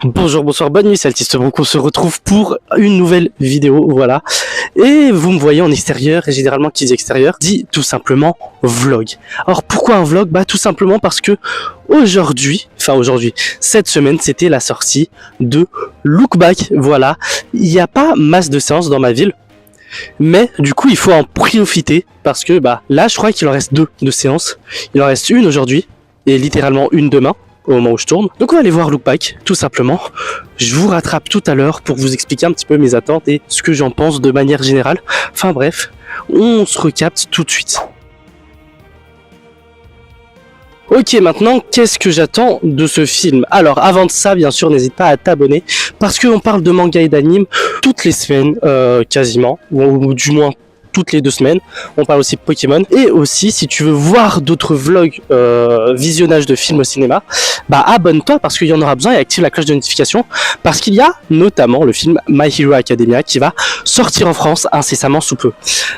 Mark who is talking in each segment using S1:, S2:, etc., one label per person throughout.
S1: Bonjour, bonsoir, bonne nuit, c'est Altiste. Donc on se retrouve pour une nouvelle vidéo, voilà. Et vous me voyez en extérieur, et généralement qui dit extérieur, dit tout simplement vlog. Alors pourquoi un vlog? Bah tout simplement parce que aujourd'hui, cette semaine, c'était la sortie de Look Back, voilà. Il n'y a pas masse de séances dans ma ville, mais du coup il faut en profiter parce que bah là je crois qu'il en reste deux de séances. Il en reste une aujourd'hui et littéralement une demain au moment où je tourne. Donc on va aller voir Look Back, tout simplement. Je vous rattrape tout à l'heure pour vous expliquer un petit peu mes attentes et ce que j'en pense de manière générale. Enfin bref, on se recapte tout de suite. Ok, maintenant, qu'est-ce que j'attends de ce film? Alors, avant de ça, bien sûr, n'hésite pas à t'abonner, parce qu'on parle de manga et d'anime toutes les semaines, quasiment, ou du moins toutes les 2 semaines. On parle aussi de Pokémon. Et aussi, si tu veux voir d'autres vlogs visionnage de films au cinéma, bah abonne-toi, parce qu'il y en aura besoin, et active la cloche de notification, parce qu'il y a notamment le film My Hero Academia qui va sortir en France incessamment sous peu.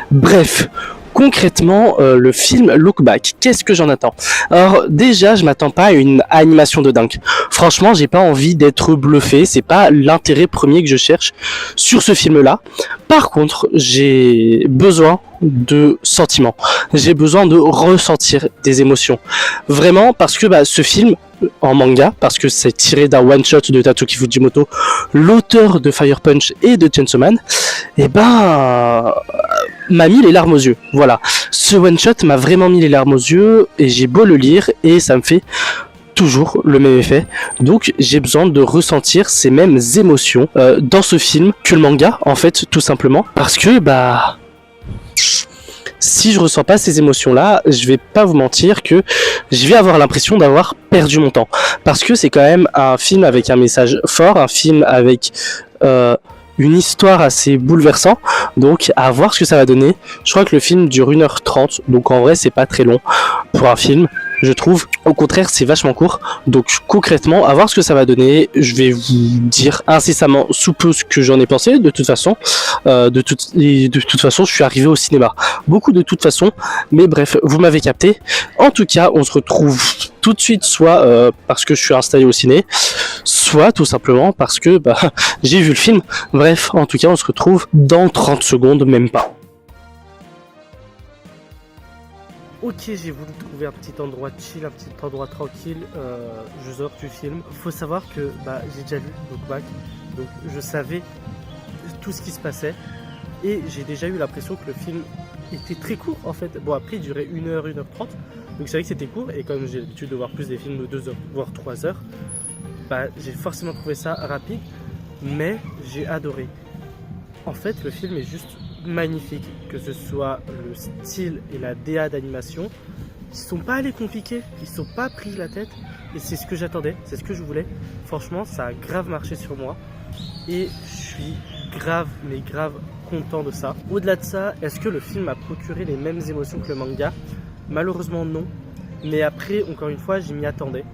S1: Bref. Concrètement, le film Look Back, qu'est-ce que j'en attends? Alors déjà, je m'attends pas à une animation de dingue. Franchement, j'ai pas envie d'être bluffé, c'est pas l'intérêt premier que je cherche sur ce film-là. Par contre, j'ai besoin de sentiments. J'ai besoin de ressentir des émotions. Vraiment, parce que ce film, en manga, parce que c'est tiré d'un one-shot de Tatsuki Fujimoto, l'auteur de Fire Punch et de Chainsaw Man, m'a mis les larmes aux yeux. Voilà. Ce one-shot m'a vraiment mis les larmes aux yeux, et j'ai beau le lire, et ça me fait toujours le même effet. Donc j'ai besoin de ressentir ces mêmes émotions dans ce film que le manga, en fait, tout simplement. Parce que, si je ressens pas ces émotions-là, je vais pas vous mentir que je vais avoir l'impression d'avoir perdu mon temps. Parce que c'est quand même un film avec un message fort, un film avec une histoire assez bouleversante. Donc à voir ce que ça va donner. Je crois que le film dure 1h30, donc en vrai c'est pas très long pour un film. Je trouve, au contraire, c'est vachement court. Donc concrètement, à voir ce que ça va donner. Je vais vous dire incessamment sous peu ce que j'en ai pensé. De toute façon, de toute façon, je suis arrivé au cinéma. Beaucoup de toute façon, mais bref, vous m'avez capté. En tout cas, on se retrouve tout de suite, soit parce que je suis installé au ciné, soit tout simplement parce que j'ai vu le film. Bref, en tout cas, on se retrouve dans 30 secondes, même pas. Ok, j'ai voulu trouver un petit endroit chill, un petit endroit tranquille, je sors du film. Faut savoir que j'ai déjà lu Look Back, donc je savais tout ce qui se passait, et j'ai déjà eu l'impression que le film était très court en fait. Bon, après il durait 1h, 1h30, donc c'est vrai que c'était court, et comme j'ai l'habitude de voir plus des films de 2 heures, voire 3 heures, j'ai forcément trouvé ça rapide, mais j'ai adoré. En fait, le film est juste magnifique, que ce soit le style et la DA d'animation. Ils sont pas allés compliqués, ils sont pas pris la tête, et c'est ce que j'attendais, c'est ce que je voulais. Franchement, ça a grave marché sur moi, et je suis grave content de ça. Au-delà de ça, est-ce que le film a procuré les mêmes émotions que le manga? Malheureusement non, mais après, encore une fois, j'y m'y attendais,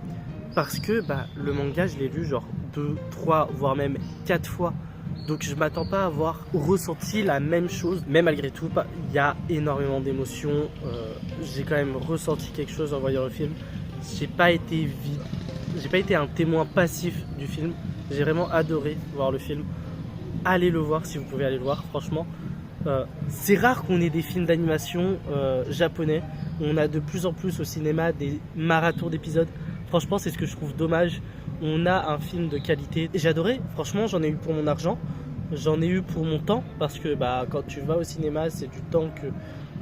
S1: parce que le manga, je l'ai lu genre 2, 3, voire même 4 fois. Donc je m'attends pas à avoir ressenti la même chose, mais malgré tout, il y a énormément d'émotions. J'ai quand même ressenti quelque chose en voyant le film. J'ai pas été vide, j'ai pas été un témoin passif du film. J'ai vraiment adoré voir le film. Allez le voir si vous pouvez aller le voir, franchement. C'est rare qu'on ait des films d'animation japonais. On a de plus en plus au cinéma des marathons d'épisodes. Franchement, c'est ce que je trouve dommage. On a un film de qualité. J'ai adoré, franchement, j'en ai eu pour mon argent, j'en ai eu pour mon temps, parce que quand tu vas au cinéma, c'est du temps que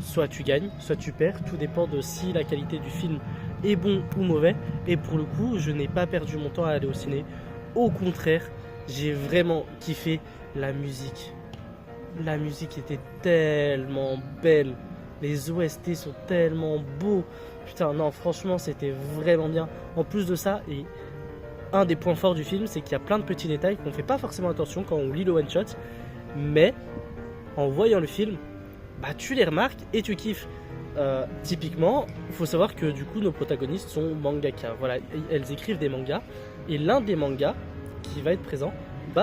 S1: soit tu gagnes, soit tu perds. Tout dépend de si la qualité du film est bon ou mauvais. Et pour le coup, je n'ai pas perdu mon temps à aller au ciné. Au contraire, j'ai vraiment kiffé la musique. La musique était tellement belle. Les OST sont tellement beaux. Putain, non, franchement, c'était vraiment bien. En plus de ça, et un des points forts du film, c'est qu'il y a plein de petits détails qu'on fait pas forcément attention quand on lit le one-shot, mais en voyant le film, tu les remarques et tu kiffes. Typiquement, il faut savoir que du coup nos protagonistes sont mangaka. Voilà, elles écrivent des mangas, et l'un des mangas qui va être présent,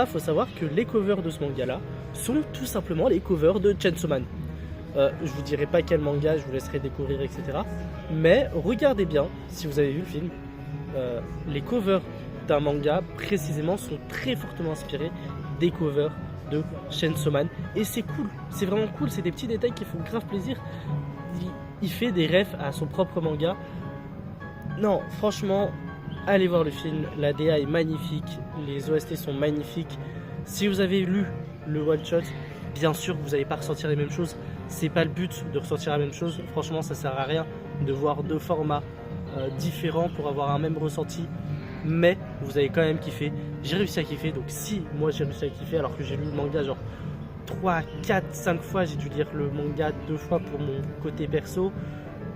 S1: faut savoir que les covers de ce manga-là sont tout simplement les covers de Chainsaw Man. Je vous dirai pas quel manga, je vous laisserai découvrir, etc. Mais regardez bien, si vous avez vu le film, les covers d'un manga précisément sont très fortement inspirés des covers de Chainsaw Man. Et c'est cool, c'est vraiment cool, c'est des petits détails qui font grave plaisir. Il fait des refs à son propre manga. Non, franchement, allez voir le film, la DA est magnifique, les OST sont magnifiques. Si vous avez lu le one shot, bien sûr que vous n'allez pas ressentir les mêmes choses. C'est pas le but de ressentir la même chose. Franchement, ça sert à rien de voir deux formats différents pour avoir un même ressenti. Mais vous avez quand même kiffé. J'ai réussi à kiffer. Donc si moi j'ai réussi à kiffer alors que j'ai lu le manga genre 3, 4, 5 fois, j'ai dû lire le manga 2 fois pour mon côté perso,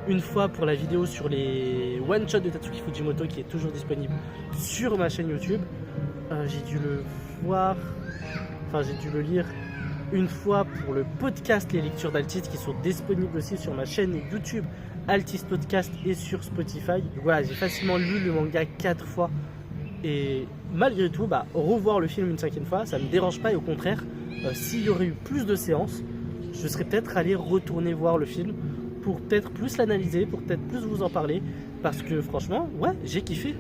S1: une fois pour la vidéo sur les one shot de Tatsuki Fujimoto qui est toujours disponible sur ma chaîne YouTube. J'ai dû le voir, enfin j'ai dû le lire une fois pour le podcast Les Lectures d'Altiste qui sont disponibles aussi sur ma chaîne YouTube Altiste Podcast et sur Spotify. Donc voilà, j'ai facilement lu le manga 4 fois et malgré tout, revoir le film une 5e fois, ça me dérange pas et au contraire, s'il y aurait eu plus de séances, je serais peut-être allé retourner voir le film pour peut-être plus l'analyser, pour peut-être plus vous en parler parce que franchement, ouais, j'ai kiffé.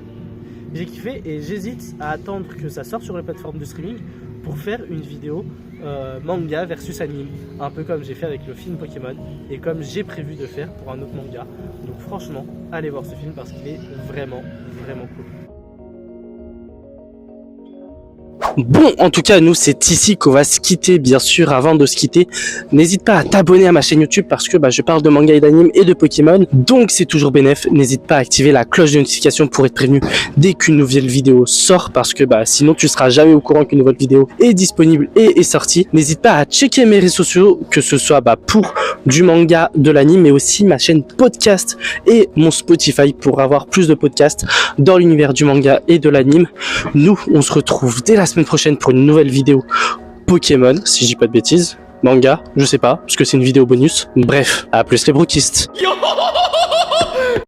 S1: J'ai kiffé et j'hésite à attendre que ça sorte sur les plateformes de streaming pour faire une vidéo manga versus anime, un peu comme j'ai fait avec le film Pokémon et comme j'ai prévu de faire pour un autre manga. Donc franchement, allez voir ce film parce qu'il est vraiment, vraiment cool. Bon, en tout cas, nous, c'est ici qu'on va se quitter, bien sûr. Avant de se quitter, n'hésite pas à t'abonner à ma chaîne YouTube parce que je parle de manga et d'anime et de Pokémon. Donc, c'est toujours bénéf. N'hésite pas à activer la cloche de notification pour être prévenu dès qu'une nouvelle vidéo sort parce que sinon, tu seras jamais au courant qu'une nouvelle vidéo est disponible et est sortie. N'hésite pas à checker mes réseaux sociaux, que ce soit pour du manga, de l'anime, mais aussi ma chaîne podcast et mon Spotify pour avoir plus de podcasts dans l'univers du manga et de l'anime. Nous, on se retrouve dès la semaine prochaine pour une nouvelle vidéo Pokémon, si je dis pas de bêtises, manga, je sais pas, parce que c'est une vidéo bonus. Bref, à plus les broquistes.